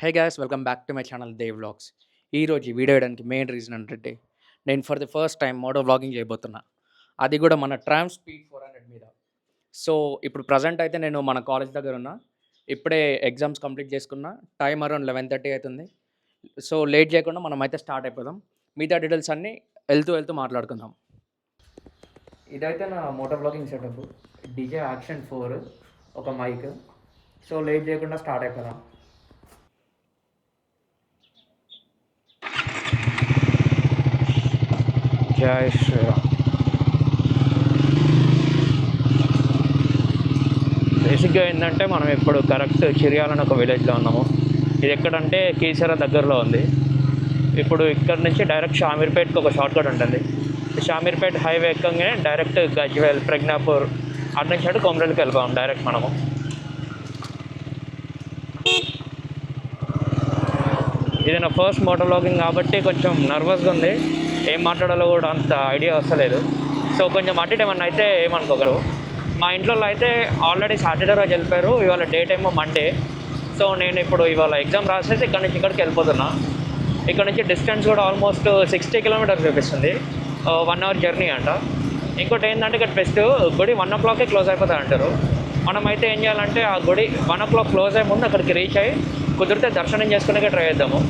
Hey guys welcome back to my channel Dev vlogs. ఈరోజు ఈ video వేయడానికి మెయిన్ రీజన్ ఏంటంటే నేను for the first time moto vlogging చేయబోతున్నా. అది కూడా మన ట్రామ్ స్పీడ్ 400 మీద. సో ఇప్పుడు ప్రజెంట్ అయితే నేను మన కాలేజ్ దగ్గర ఉన్నా. ఇప్పుడే ఎగ్జామ్స్ కంప్లీట్ చేసుకున్నా. టైం అరౌండ్ 11:30 అవుతుంది. సో లేట్ చేయకుండా మనం అయితే స్టార్ట్ అయిపోదాం. మిగతా డీటెయిల్స్ అన్నీ వెళ్తూ మాట్లాడుకుందాం. ఇదైతే నా moto vlogging setup. DJI action 4, ఒక మైక్. సో లేట్ చేయకుండా స్టార్ట్ అయిపోదాం. జై శ్రీరామ్. బేసిక్గా ఏంటంటే మనం ఇప్పుడు కరెక్ట్ చిరియాలని ఒక విలేజ్లో ఉన్నాము. ఇది ఎక్కడంటే కీసర దగ్గరలో ఉంది. ఇప్పుడు ఇక్కడ నుంచి డైరెక్ట్ షామీర్పేట్కి ఒక షార్ట్ కట్ ఉంటుంది. షామీర్పేట్ హైవే ఎక్కగానే డైరెక్ట్ గజ్వేల్, ప్రజ్ఞాపూర్ అటు నుంచి అటు కొమరల్కి వెళ్ళిపోయాం డైరెక్ట్ మనము. ఇది నా ఫస్ట్ మోటో వ్లాగింగ్ కాబట్టి కొంచెం నర్వస్గా ఉంది. ఏం మాట్లాడాలో కూడా అంత ఐడియా వస్తలేదు. సో కొంచెం అటు ఏమన్నా అయితే ఏమనుకోగలరు. మా ఇంట్లో అయితే ఆల్రెడీ సాటర్డే రోజు వెళ్ళిపోయారు. ఇవాళ డేట్ ఏమో మండే. సో నేను ఇప్పుడు ఇవాళ ఎగ్జామ్ రాసేసి ఇక్కడ నుంచి ఇక్కడికి వెళ్ళిపోతున్నా. ఇక్కడ నుంచి డిస్టెన్స్ కూడా ఆల్మోస్ట్ 60 కిలోమీటర్స్ చూపిస్తుంది. 1 అవర్ జర్నీ అంట. ఇంకోటి ఏంటంటే ఇక్కడ ఫెస్ట్ గుడి 1 o'clock క్లోజ్ అయిపోతుంది అంటారు. మనమైతే ఏం చేయాలంటే ఆ గుడి 1 o'clock క్లోజ్ అయ్యే ముందు అక్కడికి రీచ్ అయ్యి కుదిరితే దర్శనం చేసుకునే ట్రై చేద్దాము.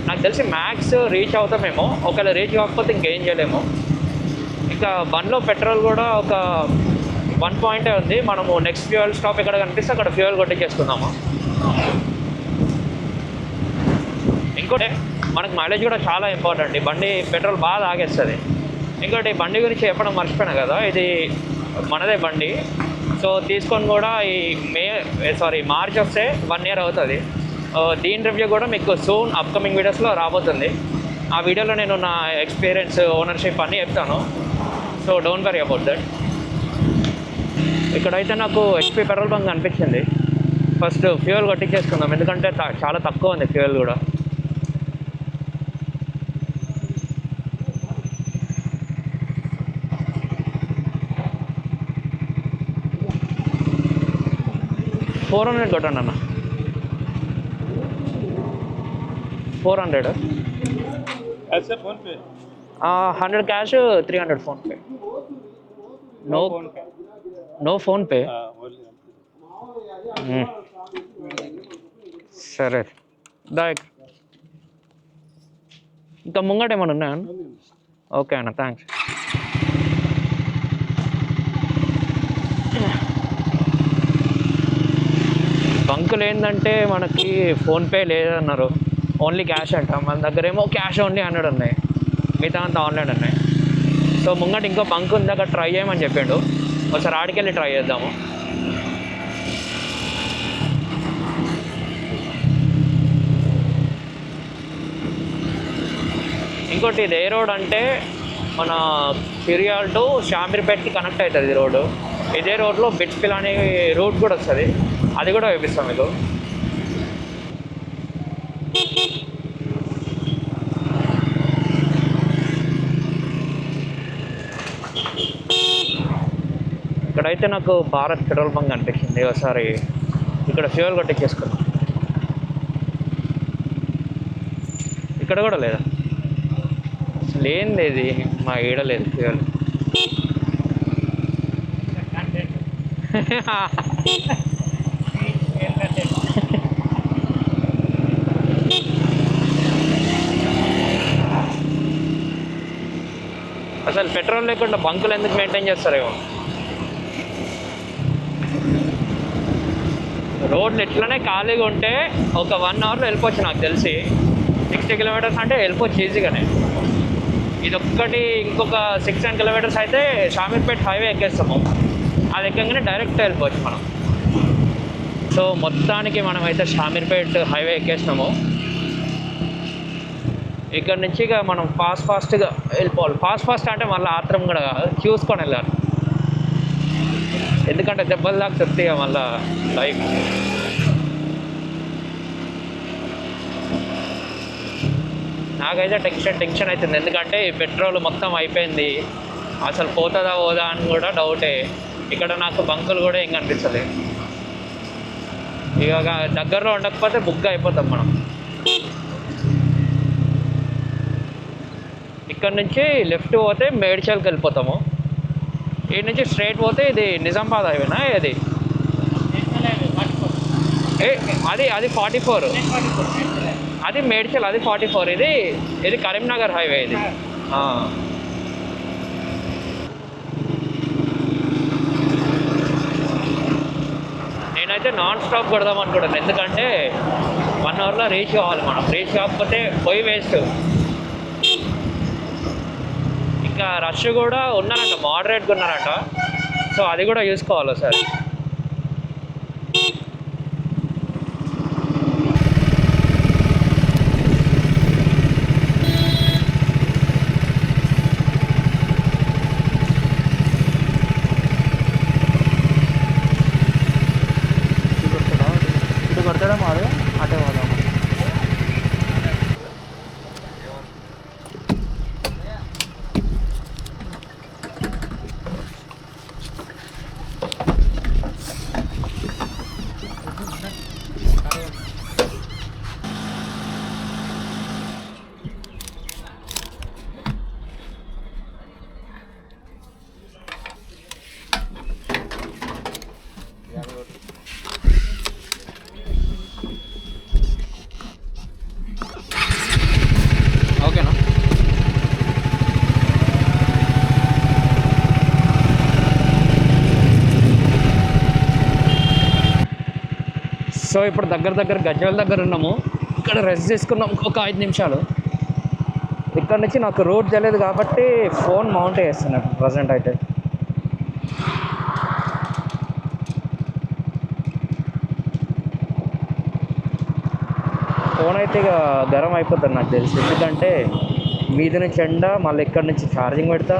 నాకు తెలిసి మ్యాక్స్ రీచ్ అవుతామేమో. ఒకవేళ రీచ్ కాకపోతే ఇంకేం చేయలేము. ఇంకా బండ్లో పెట్రోల్ కూడా ఒక 1 పాయింటే ఉంది. మనము నెక్స్ట్ ఫ్యూయల్ స్టాప్ ఎక్కడ కనిపిస్తే అక్కడ ఫ్యూయల్ కొట్టించేసుకుందాము. ఇంకోటి మనకు మైలేజ్ కూడా చాలా ఇంపార్టెంట్. ఈ బండి పెట్రోల్ బాగా తాగేస్తుంది. ఇంకోటి బండి గురించి చెప్పడం మర్చిపోయినా కదా, ఇది మనదే బండి. సో తీసుకొని కూడా ఈ మార్చ్ వస్తే 1 year అవుతుంది. దీని రివ్యూ కూడా మీకు సూన్ అప్కమింగ్ వీడియోస్లో రాబోతుంది. ఆ వీడియోలో నేను నా ఎక్స్పీరియన్స్, ఓనర్షిప్ అన్నీ చెప్తాను. So don't worry about that. ఇక్కడైతే నాకు హెచ్పి పెట్రోల్ బంక్ అనిపించింది. ఫస్ట్ ఫ్యూయల్ కొట్టించేసుకుందాం, ఎందుకంటే చాలా తక్కువ ఉంది ఫ్యూయల్ కూడా. $400 కొట్టండి అన్న. 400. 100 క్యాష్, 300 ఫోన్పే. No PhonePe. సరే దా. ఇంకా ముంగట ఏమైనా ఉన్నాయా? ఓకే అన్న, థ్యాంక్స్. బంకులు ఏంటంటే మనకి ఫోన్పే లేదన్నారు, ఓన్లీ క్యాష్ అంట. మన దగ్గర ఏమో క్యాష్ ఓన్లీ 100 ఉన్నాయి, మిగతా అంతా ఆన్లైన్ ఉన్నాయి. సో ముంగట ఇంకో బంక్ ఉంది, అక్కడ ట్రై చేయమని చెప్పిండు. ఒకసారి ఆడికెళ్ళి ట్రై చేద్దాము. ఇంకోటి ఇది ఏ రోడ్ అంటే మన చిరియాల్ టు షామీర్పేట్కి కనెక్ట్ అవుతుంది ఈ రోడ్డు. ఇదే రోడ్లో బిట్స్పిల్ అనే రూట్ కూడా వస్తుంది, అది కూడా చూపిస్తాం మీకు. ఇక్కడైతే నాకు భారత్ పెట్రోల్ బంక్ అనిపించింది. ఒకసారి ఇక్కడ ఫ్యూయల్ కొట్టించేసుకున్నాం. ఇక్కడ కూడా లేదా? అసలు ఏంది ఇది, మా ఈడ లేదు ఫ్యూయల్. అసలు పెట్రోల్ లేకుండా బంకులు ఎందుకు మెయింటైన్ చేస్తారేమో. రోడ్లు ఎట్లనే ఖాళీగా ఉంటే ఒక 1 hourలో వెళ్ళిపోవచ్చు. నాకు తెలిసి 60 kilometers అంటే వెళ్ళిపోవచ్చు ఈజీగానే. ఇది ఒక్కటి ఇంకొక 6-7 kilometers అయితే షామీర్పేట్ హైవే ఎక్కేస్తాము. అది ఎక్కగానే డైరెక్ట్ వెళ్ళిపోవచ్చు మనం. సో మొత్తానికి మనమైతే షామీర్పేట్ హైవే ఎక్కేసినాము. ఇక్కడ నుంచి ఇక మనం ఫాస్ట్గా వెళ్ళిపోవాలి. ఫాస్ట్ అంటే మళ్ళీ ఆత్రం కూడా చూసుకొని వెళ్ళాలి, ఎందుకంటే దెబ్బలు దాకా చెప్తాయి మళ్ళీ లైఫ్. నాకైతే టెన్షన్ అవుతుంది, ఎందుకంటే ఈ పెట్రోల్ మొత్తం అయిపోయింది. అసలు పోతుందా పోదా అని కూడా డౌటే. ఇక్కడ నాకు బంకులు కూడా ఏం కనిపించలేదు. ఇక దగ్గరలో ఉండకపోతే బుక్ అయిపోతాం మనం. ఇక్కడ నుంచి లెఫ్ట్ పోతే మేడ్చల్కి వెళ్ళిపోతాము. ఈ నుంచి స్ట్రైట్ పోతే ఇది నిజామాబాద్ హైవేనా ఇది? అది 44, అది మేడ్చల్, అది 44. ఇది కరీంనగర్ హైవే ఇది. నేనైతే నాన్ స్టాప్ కొడదాం అనుకుంటాను, ఎందుకంటే 1 అవర్లో రీచ్ కావాలి. మనం రీచ్ కాకపోతే పోయి వేస్ట్. ఇంకా రష్ కూడా ఉన్నారంట, మోడరేట్గా ఉన్నారంట. సో అది కూడా చూసుకోవాలి ఒకసారి. ఓకేనా? సో ఇప్పుడు దగ్గర గజ్వేల్ దగ్గర ఉన్నాము. ఇక్కడ రెస్ట్ తీసుకున్నాం ఒక 5 నిమిషాలు. ఇక్కడ నుంచి నాకు రూట్ తెలియదు కాబట్టి ఫోన్ మౌంట్ చేస్తున్నాను ప్రజెంట్ అయితే. ఫోన్ అయితే ఇక గరం అయిపోతుంది నాకు తెలిసి, ఎందుకంటే మీద నుంచి ఎండ, మళ్ళీ ఇక్కడ నుంచి ఛార్జింగ్ పెడతా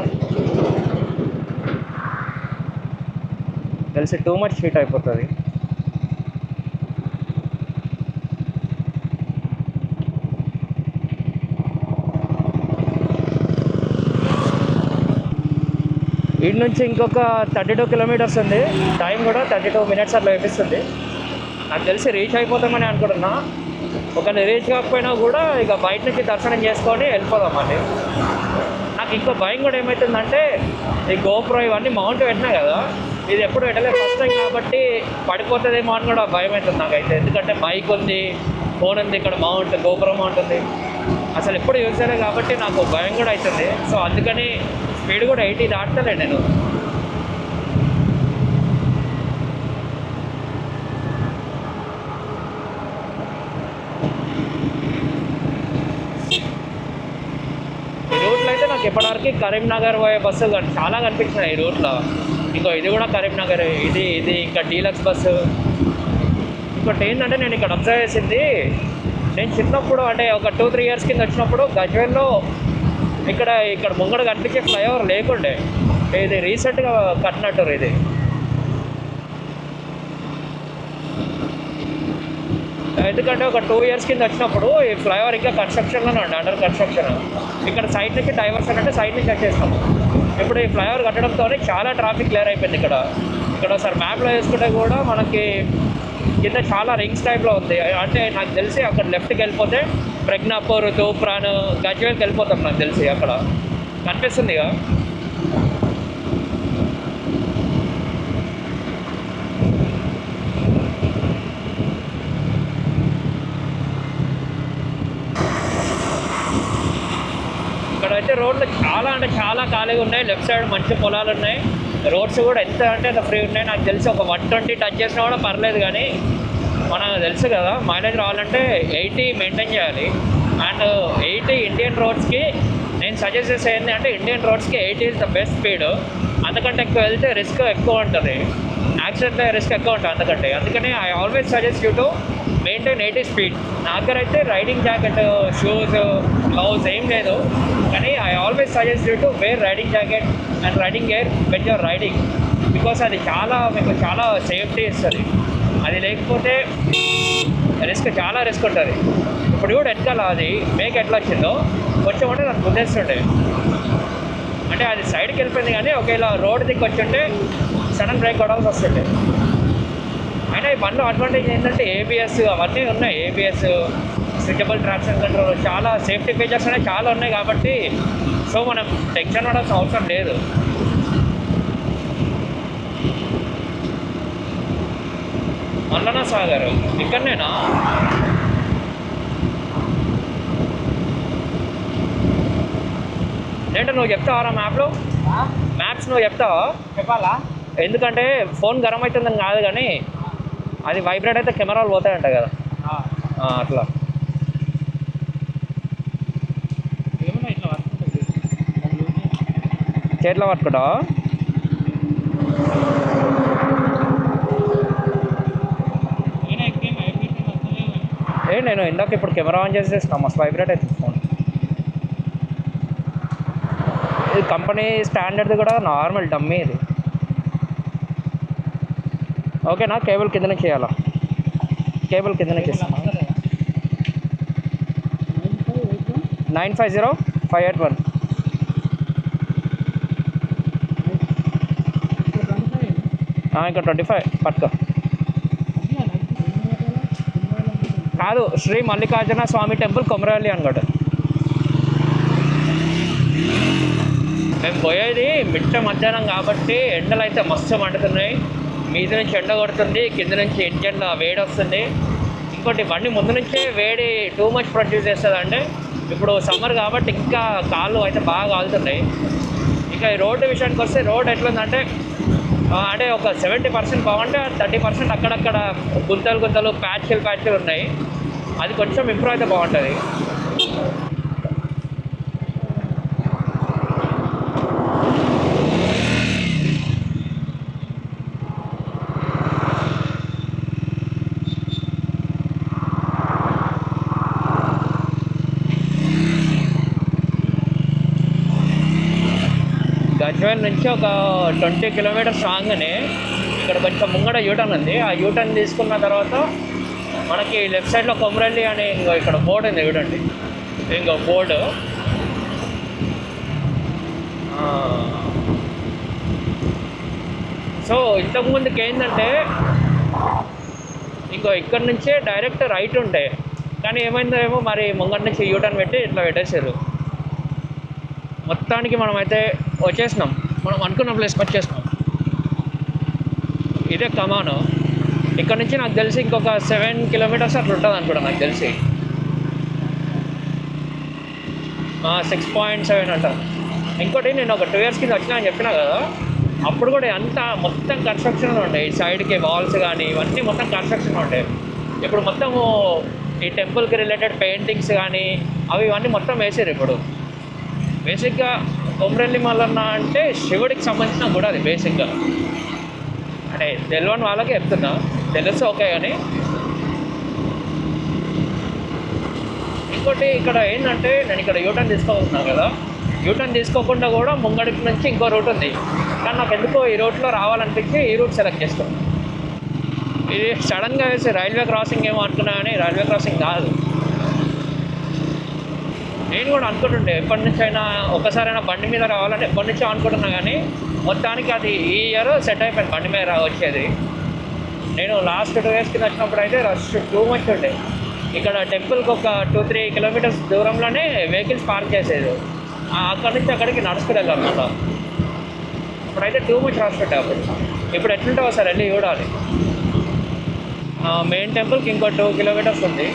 తెలిసి టూ మచ్ హీట్ అయిపోతుంది. వీటి నుంచి ఇంకొక 32 కిలోమీటర్స్ ఉంది. టైం కూడా 32 మినిట్స్ అట్లా చూపిస్తుంది. నాకు తెలిసి రీచ్ అయిపోతామని అనుకుంటున్నా. ఒకవేళ రీచ్ కాకపోయినా కూడా ఇక బయట నుంచి దర్శనం చేసుకొని వెళ్ళిపోదాం మళ్ళీ. నాకు ఇంకో భయం కూడా ఏమవుతుందంటే, ఈ గోప్రో ఇవన్నీ మౌంట్ పెట్టినా కదా, ఇది ఎప్పుడు పెట్టలేదు ఫస్ట్ టైం కాబట్టి పడిపోతుందేమో అని కూడా భయం అవుతుంది నాకైతే. ఎందుకంటే బైక్ ఉంది, ఫోన్ ఉంది, ఇక్కడ మౌంట్ గోప్రో మౌంట్ ఉంది, అసలు ఎప్పుడు యూజ్ చేయలేదు కాబట్టి నాకు భయం కూడా అవుతుంది. సో అందుకని స్పీడ్ కూడా 80 దాటలే నేను. ఈ రూట్లో అయితే నాకు ఎప్పటివరకు కరీంనగర్ పోయే బస్సు చాలా కనిపించినాయి ఈ రూట్లో. ఇంకో ఇది కూడా కరీంనగర్, ఇది ఇంకా డీలక్స్ బస్సు. ఇంకోటి ఏంటంటే నేను ఇక్కడ అబ్జర్వ్ చేసింది, నేను చిన్నప్పుడు అంటే ఒక 2-3 ఇయర్స్ కింద వచ్చినప్పుడు గజ్వేల్లో ఇక్కడ ముంగడ కనిపించే ఫ్లైఓవర్ లేకుండే. ఇది రీసెంట్గా కట్టినట్టు. ఇది ఎందుకంటే ఒక 2 ఇయర్స్ కింద వచ్చినప్పుడు ఈ ఫ్లైఓవర్ ఇంకా కన్స్ట్రక్షన్లోనే ఉండే, అండర్ కన్స్ట్రక్షన్. ఇక్కడ సైడ్ నుంచి డైవర్షన్ అంటే సైడ్ నుంచి వచ్చేస్తాము. ఇప్పుడు ఈ ఫ్లైఓవర్ కట్టడంతో చాలా ట్రాఫిక్ క్లియర్ అయిపోయింది. ఇక్కడ ఒకసారి మ్యాప్లో వేసుకుంటే కూడా మనకి కింద చాలా రింగ్స్ టైప్లో ఉంది. అంటే నాకు తెలిసి అక్కడ లెఫ్ట్కి వెళ్ళిపోతే ప్రజ్ఞాపూర్, తూప్రాన్, గజ్వేల్కి వెళ్ళిపోతాం నాకు తెలిసి. అక్కడ కనిపిస్తుంది ఇక. ఇక్కడైతే రోడ్లు చాలా అంటే చాలా ఖాళీగా ఉన్నాయి. లెఫ్ట్ సైడ్ మంచి పొలాలు ఉన్నాయి. రోడ్స్ కూడా ఎంత అంటే అంత ఫ్రీ ఉన్నాయి. నాకు తెలిసి ఒక 120 టచ్ చేసినా కూడా పర్లేదు, కానీ మనకు తెలుసు కదా మైలేజ్ రావాలంటే 80 మెయింటైన్ చేయాలి. అండ్ 80 ఇండియన్ రోడ్స్కి నేను సజెస్ట్ చేసే ఏంటి అంటే, ఇండియన్ రోడ్స్కి 80 ఈజ్ ద బెస్ట్ స్పీడ్. అంతకంటే ఎక్కువ వెళ్తే రిస్క్ ఎక్కువ ఉంటుంది, యాక్సిడెంట్ రిస్క్ ఎక్కువ ఉంటుంది. అందుకని I always suggest you to maintain 80 speed. నా దగ్గర అయితే రైడింగ్ జాకెట్, షూస్, గ్లౌస్ ఏం లేదు, కానీ I always suggest you to wear riding jacket and riding gear when you're riding. Because అది మీకు చాలా సేఫ్టీ ఇస్తుంది. అది లేకపోతే చాలా రిస్క్ ఉంటుంది. ఇప్పుడు కూడా వెనకాల అది మేక్ ఎట్లా వచ్చిందో కొంచెం అంటే నాకు గుర్తిస్తుండే, అంటే అది సైడ్కి వెళ్ళిపోయింది, కానీ ఒకవేళ రోడ్ దిక్కు వచ్చింటే సడన్ బ్రేక్ కొడాల్సి వస్తుండే. అయినా ఈ బండ్లో అడ్వాంటేజ్ ఏంటంటే ఏబిఎస్ అవన్నీ ఉన్నాయి. ఏబిఎస్ స్విచబుల్ ట్రాక్షన్ కంట్రోల్, చాలా సేఫ్టీ ఫీచర్స్ అనేవి చాలా ఉన్నాయి కాబట్టి సో మనం టెన్షన్ పడాల్సిన అవసరం లేదు. మల్లన సాగర్ ఇక్కడనేనా? ఏంటో నువ్వు చెప్తావా మ్యాప్లో? మ్యాప్స్ నువ్వు చెప్తావా? చెప్పాలా? ఎందుకంటే ఫోన్ గరం అవుతుందని కాదు కానీ అది వైబ్రేట్ అయితే కెమెరాలు పోతాయంట కదా, అట్లా. ఏమన్నా ఇట్లా పట్టుకుంటుంది, చేతిలో పట్టుకుంటావా? నేను ఇందాక ఇప్పుడు కెమెరా ఆన్ చేసేసిన మస్తు వైబ్రేట్ అవుతుంది ఫోన్. ఇది కంపెనీ స్టాండర్డ్ కూడా నార్మల్ డమ్మీ ఇది. ఓకేనా? కేబుల్ కింద నుంచి చేయాలా? కేబుల్ కింద నుంచి ఇస్తాను. 950581. ఇంకా 25 పట్టుకో. కాదు, శ్రీ మల్లికార్జున స్వామి టెంపుల్ కొమరవెల్లి అనుకోండి. మేము పోయేది మిట్ట మధ్యాహ్నం కాబట్టి ఎండలు అయితే మస్తు మండుతున్నాయి. మీద నుంచి ఎండ కొడుతుంది, కింద నుంచి ఇంజన్ వేడి వస్తుంది. ఇంకోటి బండి ముందు నుంచే వేడి టూ మచ్ ప్రొడ్యూస్ చేస్తుంది. అంటే ఇప్పుడు సమ్మర్ కాబట్టి ఇంకా కాళ్ళు అయితే బాగా కాలుతున్నాయి. ఇంకా ఈ రోడ్డు విషయానికి వస్తే రోడ్ ఎట్లుందంటే అంటే ఒక 70% బాగుంటే 30% అక్కడక్కడ గుంతలు ప్యాచ్లు ఉన్నాయి. అది కొంచెం ఇంప్రూవ్ అయితే బాగుంటుంది. గజ్వేల్ నుంచి ఒక 20 కిలోమీటర్స్ రాగానే ఇక్కడ కొంచెం ముంగడ యూటర్న్ ఉంది. ఆ యూటర్న్ తీసుకున్న తర్వాత మనకి లెఫ్ట్ సైడ్లో కొమరవెల్లి అని ఇక్కడ బోర్డు ఉంది చూడండి. ఇంకో బోర్డు సో ఇంతకుముందుకు ఏంటంటే ఇంకో ఇక్కడ నుంచే డైరెక్ట్ రైట్ ఉండే, కానీ ఏమైందో ఏమో మరి ముంగట నుంచి యూటర్న్ పెట్టి ఇట్లా పెట్టేశారు. మొత్తానికి మనమైతే వచ్చేసినాం, మనం అనుకున్న ప్లేస్కి వచ్చేసినాం. ఇదే కమాను. ఇక్కడ నుంచి నాకు తెలిసి ఇంకొక 7 కిలోమీటర్స్ అట్లా ఉంటుంది అనుకుంటా నాకు తెలిసి. 6.7 అంట. ఇంకోటి నేను ఒక 2 years కింద వచ్చినా అని చెప్పినా కదా, అప్పుడు కూడా అంతా మొత్తం కన్స్ట్రక్షన్ ఉంటాయి. సైడ్కి వాల్స్ కానీ ఇవన్నీ మొత్తం కన్స్ట్రక్షన్ ఉంటాయి. ఇప్పుడు మొత్తము ఈ టెంపుల్కి రిలేటెడ్ పెయింటింగ్స్ కానీ అవి ఇవన్నీ మొత్తం వేసారు. ఇప్పుడు బేసిక్గా కొమరవెల్లి మల్లన్న అంటే శివుడికి సంబంధించిన గుడి. అది బేసిక్గా అంటే తెలియని వాళ్ళకి చెప్తున్నా, తెలుసు ఓకే. కానీ ఇంకోటి ఇక్కడ ఏంటంటే నేను ఇక్కడ యూటర్న్ తీసుకోబోతున్నాను కదా, యూటర్న్ తీసుకోకుండా కూడా ముంగడికి నుంచి ఇంకో రూట్ ఉంది. కానీ నాకు ఎందుకో ఈ రూట్లో రావాలనిపించి ఈ రూట్ సెలెక్ట్ చేస్తాను. ఇది సడన్గా వేసి రైల్వే క్రాసింగ్ ఏమో అనుకున్నా కానీ రైల్వే క్రాసింగ్ కాదు. నేను కూడా అనుకుంటుండే ఎప్పటి నుంచి అయినా ఒకసారైనా బండి మీద రావాలంటే ఎప్పటి నుంచో అనుకుంటున్నా, కానీ మొత్తానికి అది ఈ ఇయర్ సెట్ అయిపోయింది బండి మీద వచ్చేది. నేను లాస్ట్ 2 years కింద వచ్చినప్పుడు అయితే రష్ టూ మచ్ ఉండే. ఇక్కడ టెంపుల్కి ఒక 2-3 కిలోమీటర్స్ దూరంలోనే వెహికల్స్ పార్క్ చేసేది. అక్కడి నుంచి అక్కడికి నడుచుకుని వెళ్ళాలన్నమాట. ఇప్పుడైతే టూ మచ్ రష్ ఉంటాయి. ఇప్పుడు ఎట్లుంటావో సార్ వెళ్ళి చూడాలి. మెయిన్ టెంపుల్కి ఇంకో 2 kilometers ఉంది.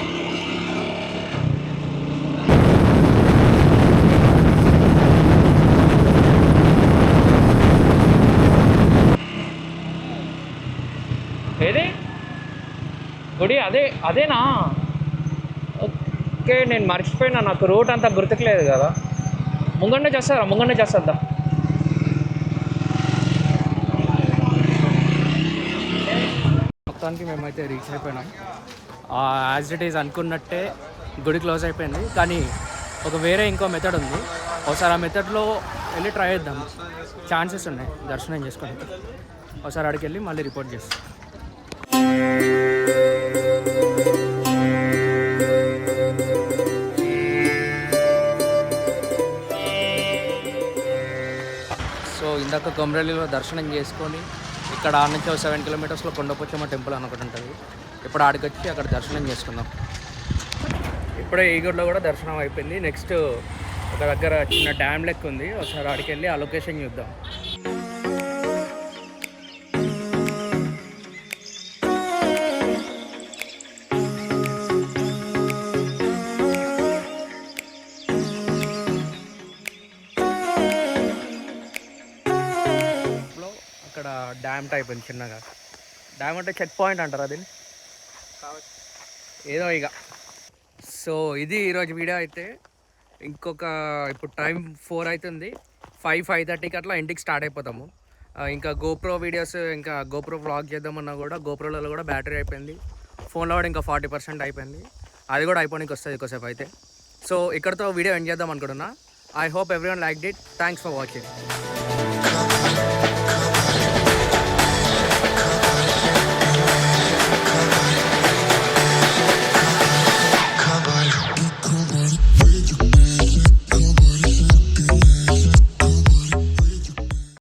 ఏది గుడి? అదేనా? ఓకే, నేను మర్చిపోయినా, నాకు రూట్ అంతా గుర్తుకులేదు కదా. ముంగండే చేస్తుందా? మొత్తానికి మేమైతే రీచ్ అయిపోయినాం. యాజ్ ఇట్ ఈజ్ అనుకున్నట్టే గుడి క్లోజ్ అయిపోయింది, కానీ వేరే ఇంకో మెథడ్ ఉంది. ఒకసారి ఆ మెథడ్లో వెళ్ళి ట్రై చేద్దాం. ఛాన్సెస్ ఉన్నాయి దర్శనం చేసుకోవడానికి. ఒకసారి అడిగి వెళ్ళి మళ్ళీ రిపోర్ట్ చేస్తాం. సో ఇందాక కొమరవెల్లిలో దర్శనం చేసుకొని ఇక్కడ ఆడ నుంచి 7 kilometers కొండపోచమ్మ టెంపుల్ అని ఒకటి ఉంటుంది. ఇప్పుడు ఆడికి వచ్చి అక్కడ దర్శనం చేసుకుందాం. ఇప్పుడే ఈగూరులో కూడా దర్శనం అయిపోయింది. నెక్స్ట్ ఒక దగ్గర చిన్న డ్యామ్ లెక్క ఉంది, ఒకసారి అక్కడికి వెళ్ళి ఆ లొకేషన్ చూద్దాం. అక్కడ డ్యామ్ టైప్ ఉంది చిన్నగా. డ్యామ్ అంటే చెక్ పాయింట్ అంటారు అది ఏదో ఇక. సో ఇది ఈరోజు వీడియో అయితే. ఇప్పుడు టైం 4 అవుతుంది. 5:30కి అట్లా ఇంటికి స్టార్ట్ అయిపోతాము. ఇంకా గోప్రో వీడియోస్, ఇంకా గోప్రో వ్లాగ్ చేద్దామన్నా కూడా గోప్రోలలో కూడా బ్యాటరీ అయిపోయింది. ఫోన్లో కూడా ఇంకా 40% అయిపోయింది. అది కూడా అయిపోయినకి వస్తుంది ఎక్కువసేపు అయితే. సో ఇక్కడతో వీడియో ఎండ్ చేద్దాం అనుకుంటున్నా. I hope everyone like it. Thanks for watching.